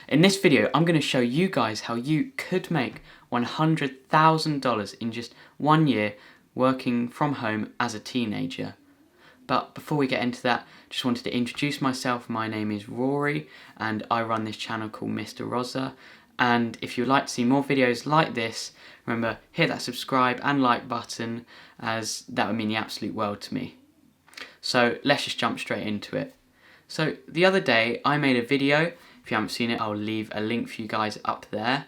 In this video, I'm going to show you guys how you could make $100,000 in just 1 year working from home as a teenager. But before we get into that, just wanted to introduce myself. My name is Rory and I run this channel called Mr. Roza. And if you'd like to see more videos like this, remember, hit that subscribe and like button, as that would mean the absolute world to me. So let's just jump straight into it. So the other day I made a video. If you haven't seen it, I'll leave a link for you guys up there,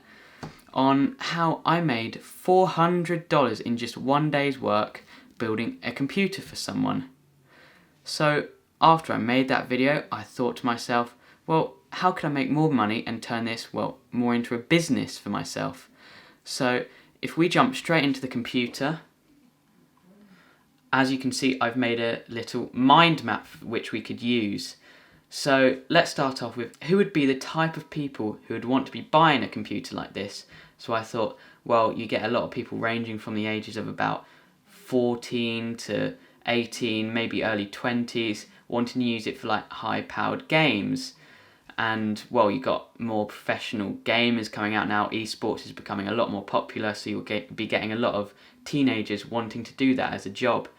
on how I made $400 in just 1 day's work building a computer for someone. So after I made that video, I thought to myself, well, how could I make more money and turn this, well, more into a business for myself? So if we jump straight into the computer, as you can see, I've made a little mind map which we could use. So let's start off with who would be the type of people who would want to be buying a computer like this. So I thought, well, you get a lot of people ranging from the ages of about 14 to 18, maybe early 20s, wanting to use it for like high-powered games. And well, you got more professional gamers coming out now. Esports is becoming a lot more popular, so you'll be getting a lot of teenagers wanting to do that as a job.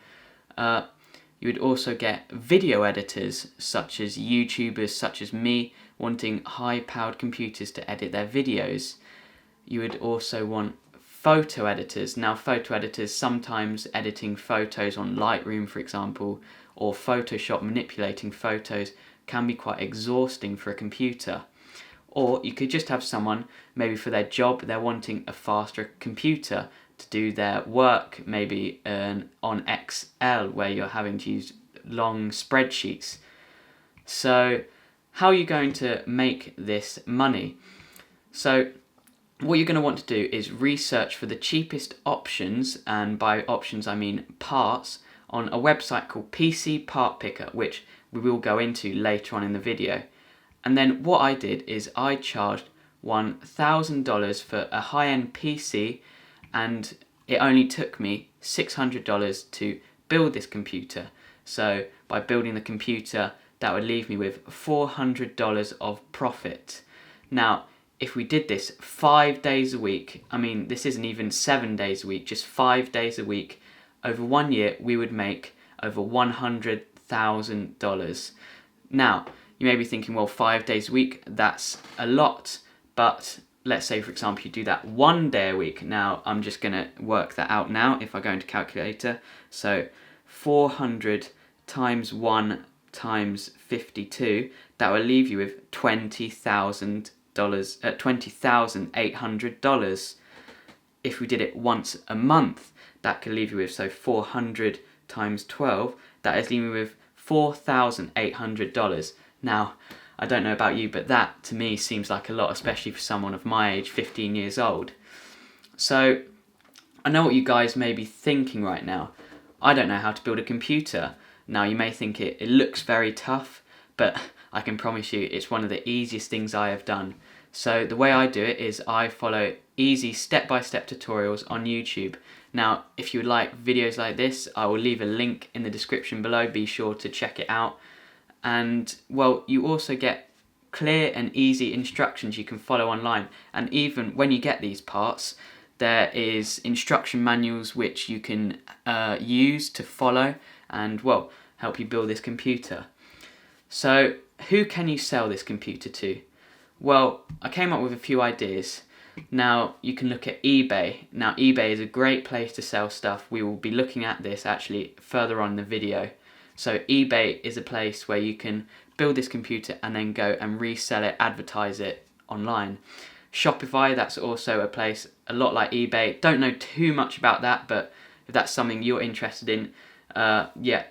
You would also get video editors, such as YouTubers such as me, wanting high-powered computers to edit their videos. You would also want photo editors. Now, photo editors, sometimes editing photos on Lightroom, for example, or Photoshop, manipulating photos, can be quite exhausting for a computer. Or you could just have someone, maybe for their job, they're wanting a faster computer to do their work, maybe on Excel, where you're having to use long spreadsheets. So how are you going to make this money? So what you're going to want to do is research for the cheapest options, and by options I mean parts, on a website called PC Part Picker, which we will go into later on in the video. And then what I did is I charged $1,000 for a high-end PC, and it only took me $600 to build this computer. So by building the computer, that would leave me with $400 of profit. Now, if we did this 5 days a week, I mean, this isn't even 7 days a week, just 5 days a week, over 1 year, we would make over $100,000. Now, you may be thinking, well, 5 days a week, that's a lot, but let's say, for example, you do that 1 day a week. Now, I'm just going to work that out now if I go into calculator. So 400 times 1 times 52, that will leave you with $20,800. If we did it once a month, that could leave you with, so 400 times 12, that is leaving you with $4,800. Now, I don't know about you, but that to me seems like a lot, especially for someone of my age, 15 years old. So I know what you guys may be thinking right now. I don't know how to build a computer. Now, you may think it looks very tough, but I can promise you it's one of the easiest things I have done. So the way I do it is I follow easy step-by-step tutorials on YouTube. Now, if you would like videos like this, I will leave a link in the description below. Be sure to check it out. And well, you also get clear and easy instructions you can follow online. And even when you get these parts, there is instruction manuals which you can use to follow and, well, help you build this computer. So who can you sell this computer to? Well, I came up with a few ideas. Now, you can look at eBay. Now, eBay is a great place to sell stuff. We will be looking at this actually further on in the video. So eBay is a place where you can build this computer and then go and resell it, advertise it online. Shopify, that's also a place a lot like eBay. Don't know too much about that, but if that's something you're interested in, yeah,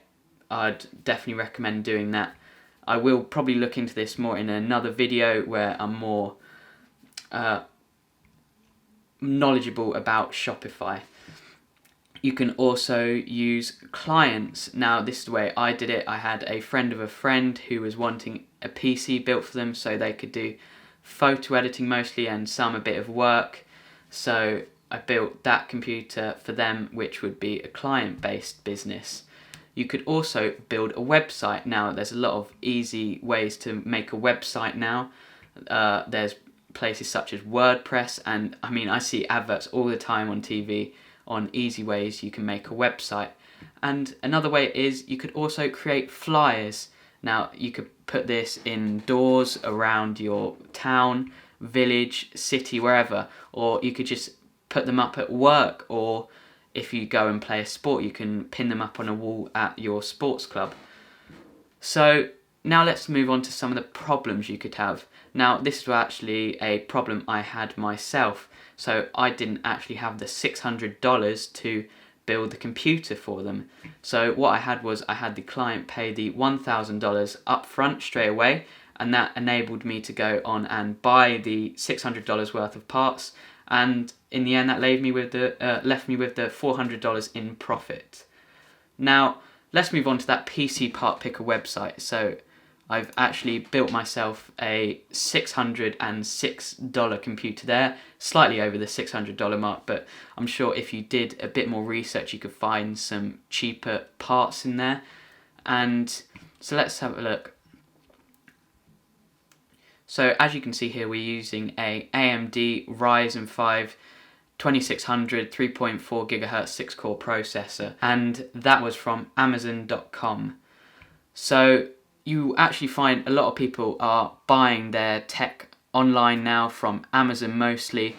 I'd definitely recommend doing that. I will probably look into this more in another video where I'm more knowledgeable about Shopify. You can also use clients. Now, this is the way I did it. I had a friend of a friend who was wanting a PC built for them so they could do photo editing mostly and a bit of work. So I built that computer for them, which would be a client-based business. You could also build a website. Now, there's a lot of easy ways to make a website now. There's places such as WordPress, and I mean, I see adverts all the time on TV on easy ways you can make a website. And another way is you could also create flyers. Now, you could put this indoors around your town, village, city, wherever, or you could just put them up at work, or if you go and play a sport, you can pin them up on a wall at your sports club. So now let's move on to some of the problems you could have. Now, this was actually a problem I had myself. So I didn't actually have the $600 to build the computer for them. So what I had was I had the client pay the $1,000 up front straight away, and that enabled me to go on and buy the $600 worth of parts, and in the end that left me with the $400 in profit. Now let's move on to that PC Part Picker website. So I've actually built myself a $606 computer there, slightly over the $600 mark, but I'm sure if you did a bit more research you could find some cheaper parts in there. And so let's have a look. So as you can see here, we're using a AMD Ryzen 5 2600 3.4 GHz 6-core processor, and that was from Amazon.com. So you actually find a lot of people are buying their tech online now from Amazon mostly,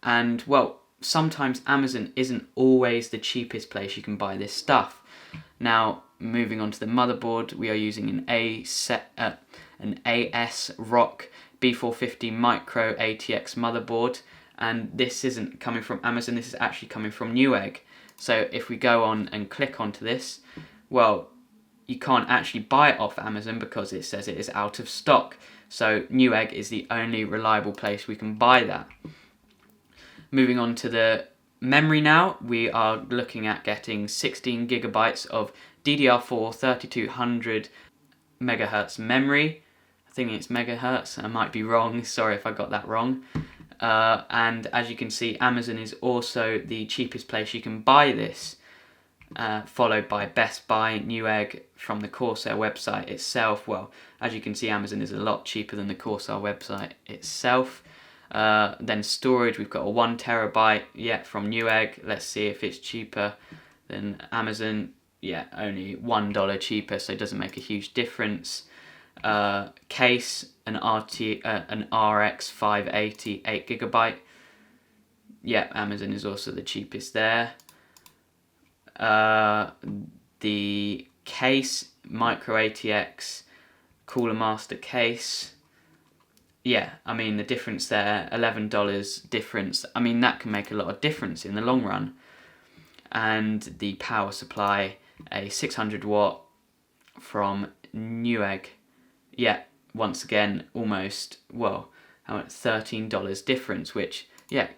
and well, sometimes Amazon isn't always the cheapest place you can buy this stuff. Now, moving on to the motherboard, we are using an ASRock B450 Micro ATX motherboard, and this isn't coming from Amazon, this is actually coming from Newegg. So if we go on and click onto this, well, you can't actually buy it off Amazon because it says it is out of stock. So Newegg is the only reliable place we can buy that. Moving on to the memory now, we are looking at getting 16 gigabytes of DDR4 3200 megahertz memory. I think it's megahertz, I might be wrong, sorry if I got that wrong. And as you can see, Amazon is also the cheapest place you can buy this, followed by Best Buy, Newegg from the Corsair website itself. Well, as you can see, Amazon is a lot cheaper than the Corsair website itself. Then storage, we've got a 1 terabyte, from Newegg. Let's see if it's cheaper than Amazon. Yeah, only $1 cheaper, so it doesn't make a huge difference. Case, an RX 580 8GB. Amazon is also the cheapest there. The case, Micro ATX Cooler Master case. I mean the difference there, $11 difference. I mean that can make a lot of difference in the long run. And the power supply, a 600 watt from Newegg. Once again, almost, $13 difference, which,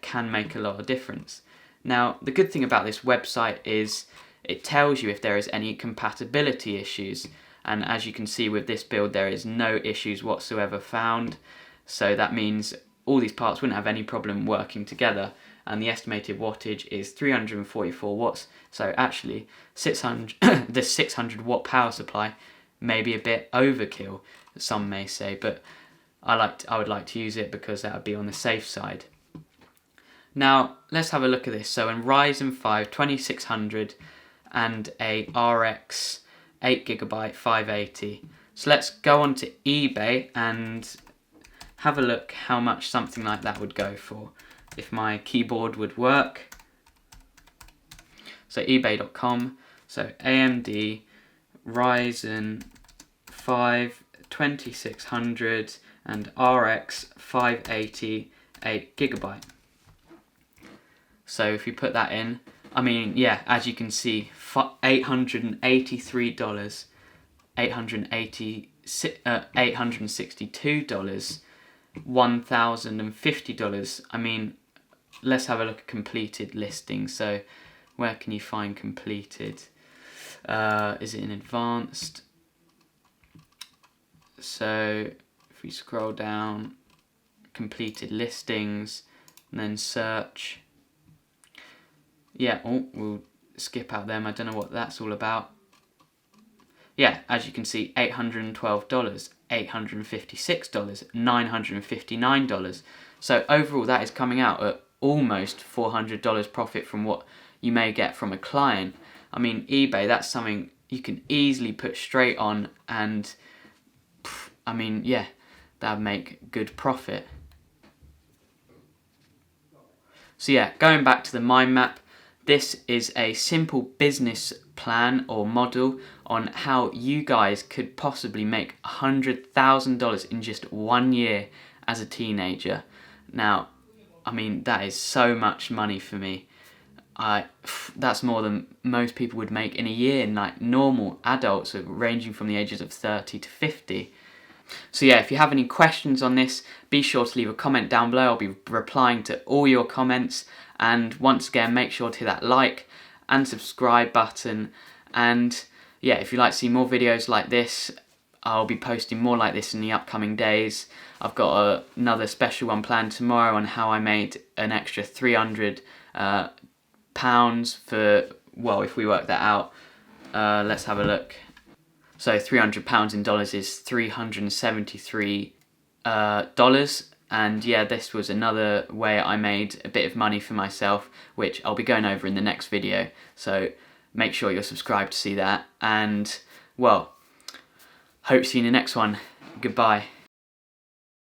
can make a lot of difference. Now, the good thing about this website is it tells you if there is any compatibility issues. And as you can see with this build, there is no issues whatsoever found. So that means all these parts wouldn't have any problem working together. And the estimated wattage is 344 watts. So actually, the 600 watt power supply may be a bit overkill, some may say, but I would like to use it because that would be on the safe side. Now let's have a look at this. So in Ryzen 5 2600 and a RX 8GB 580. So let's go on to eBay and have a look how much something like that would go for if my keyboard would work. So ebay.com, so AMD Ryzen 5 2600 and RX 580 8GB. So if you put that in, I mean, as you can see, $863, $862, $1,050. I mean, let's have a look at completed listings. So where can you find completed? Is it in advanced? So if we scroll down, completed listings, and then search. We'll skip out them. I don't know what that's all about. As you can see, $812, $856, $959. So overall that is coming out at almost $400 profit from what you may get from a client. I mean, eBay, that's something you can easily put straight on, and I mean, yeah, that would make good profit. So yeah, going back to the mind map, this is a simple business plan or model on how you guys could possibly make $100,000 in just 1 year as a teenager. Now, I mean, that is so much money for me. That's more than most people would make in a year, like normal adults ranging from the ages of 30 to 50. So yeah, if you have any questions on this, be sure to leave a comment down below. I'll be replying to all your comments. And once again, make sure to hit that like and subscribe button. And yeah, if you'd like to see more videos like this, I'll be posting more like this in the upcoming days. I've got another special one planned tomorrow on how I made an extra £300 for, well, if we work that out, let's have a look. So £300 in dollars is $373. And yeah, this was another way I made a bit of money for myself, which I'll be going over in the next video. So make sure you're subscribed to see that. And well, hope to see you in the next one. Goodbye.